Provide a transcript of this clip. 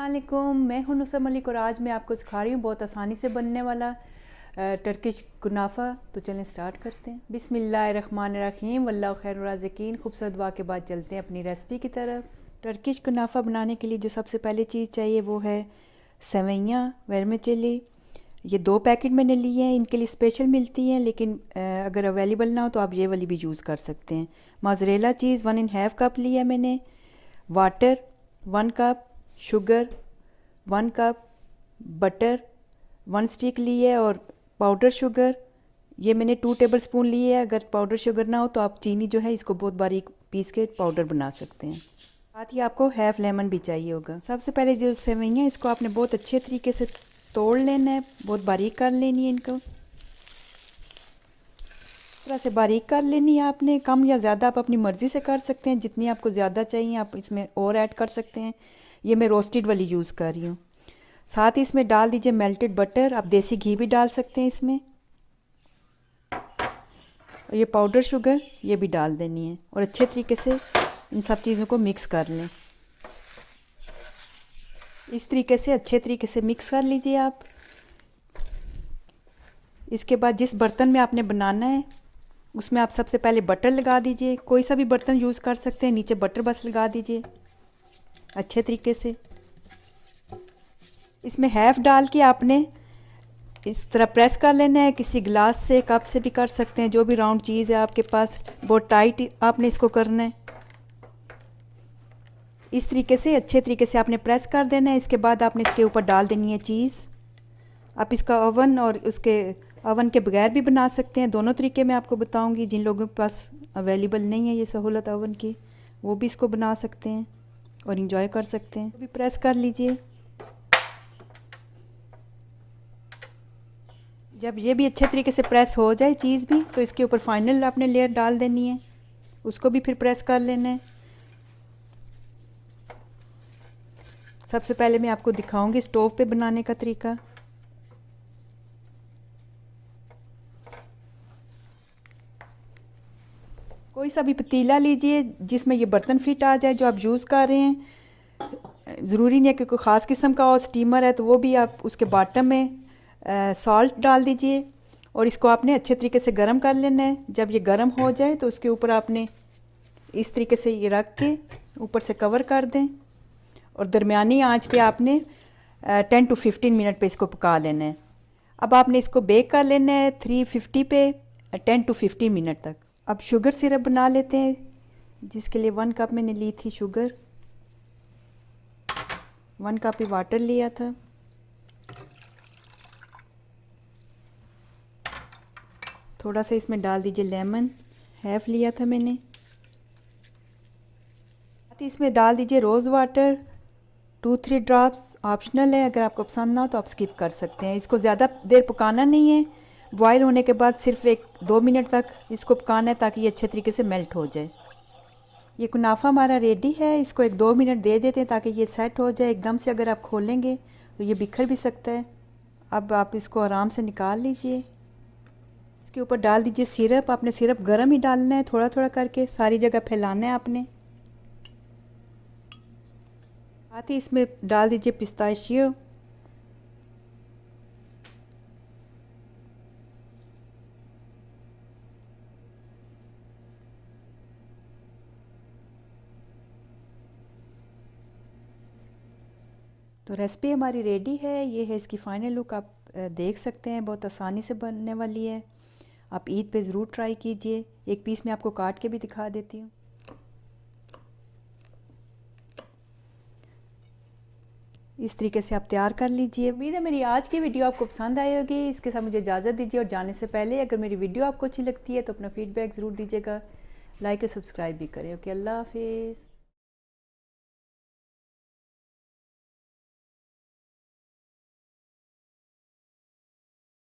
अस्सलामुअलैकुम, मैं हूं नुसरत मलिक और आज मैं आपको सिखा रही हूँ बहुत आसानी से बनने वाला टर्किश कुनाफा। तो चलें स्टार्ट करते हैं। बिस्मिल्लाहिर्रहमानिर्रहीम, वल्लाहु खैरुर राज़िकीन। खूबसूरत दुआ के बाद चलते हैं अपनी रेसिपी की तरफ। टर्किश कुनाफा बनाने के लिए जो सबसे पहले चीज़ चाहिए वो है सेवइयाँ वर्मिसेली। ये 2 पैकेट मैंने लिए हैं, इनके लिए स्पेशल मिलती हैं, लेकिन अगर अवेलेबल ना हो तो आप ये वाली भी यूज़ कर सकते हैं। मोज़रेला चीज़ 1½ कप लिया मैंने, water 1 cup, sugar 1 cup, butter 1 stick ली है और पाउडर शुगर ये मैंने 2 टेबल स्पून लिए है। अगर पाउडर शुगर ना हो तो आप चीनी जो है इसको बहुत बारीक पीस के पाउडर बना सकते हैं। साथ ही आपको हाफ लेमन भी चाहिए होगा। सबसे पहले जो सेवइयाँ इसको आपने बहुत अच्छे तरीके से तोड़ लेना है, बहुत बारीक कर लेनी है। इनको थोड़ा से बारीक कर लेनी है आपने। कम या ज़्यादा आप अपनी मर्ज़ी से कर सकते हैं, जितनी आपको ज़्यादा चाहिए आप इसमें और ऐड कर सकते हैं। ये मैं रोस्टेड वाली यूज़ कर रही हूँ। साथ ही इसमें डाल दीजिए मेल्टेड बटर, आप देसी घी भी डाल सकते हैं इसमें। और ये पाउडर शुगर ये भी डाल देनी है और अच्छे तरीके से इन सब चीज़ों को मिक्स कर लें। इस तरीके से अच्छे तरीके से मिक्स कर लीजिए आप। इसके बाद जिस बर्तन में आपने बनाना है उसमें आप सबसे पहले बटर लगा दीजिए। कोई सा भी बर्तन यूज़ कर सकते हैं, नीचे बटर बस लगा दीजिए अच्छे तरीके से। इसमें हाफ डाल के आपने इस तरह प्रेस कर लेना है। किसी गिलास से, कप से भी कर सकते हैं, जो भी राउंड चीज़ है आपके पास। बहुत टाइट आपने इसको करना है। इस तरीके से अच्छे तरीके से आपने प्रेस कर देना है। इसके बाद आपने इसके ऊपर डाल देनी है चीज़। आप इसका ओवन और उसके ओवन के बगैर भी बना सकते हैं। दोनों तरीके मैं आपको बताऊंगी। जिन लोगों के पास अवेलेबल नहीं है ये सहूलत ओवन की, वो भी इसको बना सकते हैं और इंजॉय कर सकते हैं। अभी प्रेस कर लीजिए। जब ये भी अच्छे तरीके से प्रेस हो जाए चीज़ भी, तो इसके ऊपर फाइनल आपने लेयर डाल देनी है, उसको भी फिर प्रेस कर लेना है। सबसे पहले मैं आपको दिखाऊंगी स्टोव पे बनाने का तरीका। कोई सा भी पतीला लीजिए जिसमें ये बर्तन फिट आ जाए जो आप यूज़ कर रहे हैं। ज़रूरी नहीं है कि कोई ख़ास किस्म का हो। स्टीमर है तो वो भी आप उसके बॉटम में सॉल्ट डाल दीजिए और इसको आपने अच्छे तरीके से गर्म कर लेना है। जब ये गर्म हो जाए तो उसके ऊपर आपने इस तरीके से ये रख के ऊपर से कवर कर दें और दरमियानी आंच पे आपने 10 to 15 मिनट पे इसको पका लेना है। अब आपने इसको बेक कर लेना है 350 पे 10 to 15 मिनट तक। अब शुगर सिरप बना लेते हैं, जिसके लिए 1 कप मैंने ली थी शुगर, 1 कप ही वाटर लिया था। थोड़ा सा इसमें डाल दीजिए लेमन, हाफ लिया था मैंने। इसमें डाल दीजिए रोज़ वाटर 2-3 ड्रॉप्स, ऑप्शनल है। अगर आपको पसंद ना हो तो आप स्किप कर सकते हैं। इसको ज़्यादा देर पकाना नहीं है। बॉयल होने के बाद सिर्फ 1-2 मिनट तक इसको पकाना है ताकि ये अच्छे तरीके से मेल्ट हो जाए। ये कुनाफा हमारा रेडी है। इसको 1-2 मिनट दे देते हैं ताकि ये सेट हो जाए। एकदम से अगर आप खोलेंगे तो ये बिखर भी सकता है। अब आप इसको आराम से निकाल लीजिए। इसके ऊपर डाल दीजिए सिरप। आपने सिरप गर्म ही डालना है, थोड़ा थोड़ा करके सारी जगह फैलाना है आपने। साथ ही इसमें डाल दीजिए पिस्ताशियो। तो रेसिपी हमारी रेडी है। ये है इसकी फ़ाइनल लुक, आप देख सकते हैं। बहुत आसानी से बनने वाली है। आप ईद पे ज़रूर ट्राई कीजिए। एक पीस मैं आपको काट के भी दिखा देती हूँ। इस तरीके से आप तैयार कर लीजिए। उम्मीद है मेरी आज की वीडियो आपको पसंद आई होगी। इसके साथ मुझे इजाज़त दीजिए और जाने से पहले अगर मेरी वीडियो आपको अच्छी लगती है तो अपना फीडबैक ज़रूर दीजिएगा। लाइक और सब्सक्राइब भी करें। ओके, अल्लाह हाफिज़।